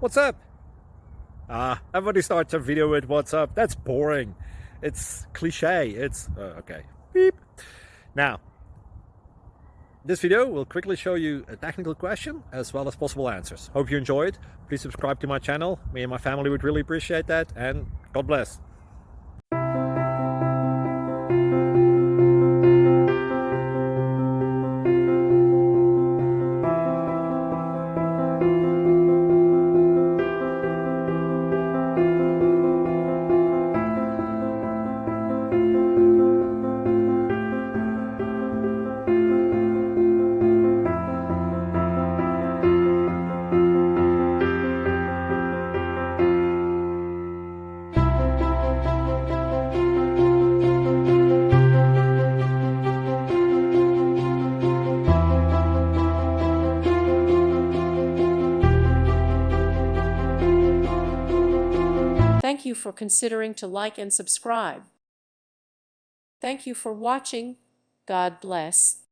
What's up? Everybody starts a video with what's up. That's boring. It's cliche. It's okay. Beep. Now, this video will quickly show you a technical question as well as possible answers. Hope you enjoyed. Please subscribe to my channel. Me and my family would really appreciate that, and God bless. Thank you for considering to like and subscribe. Thank you for watching. God bless.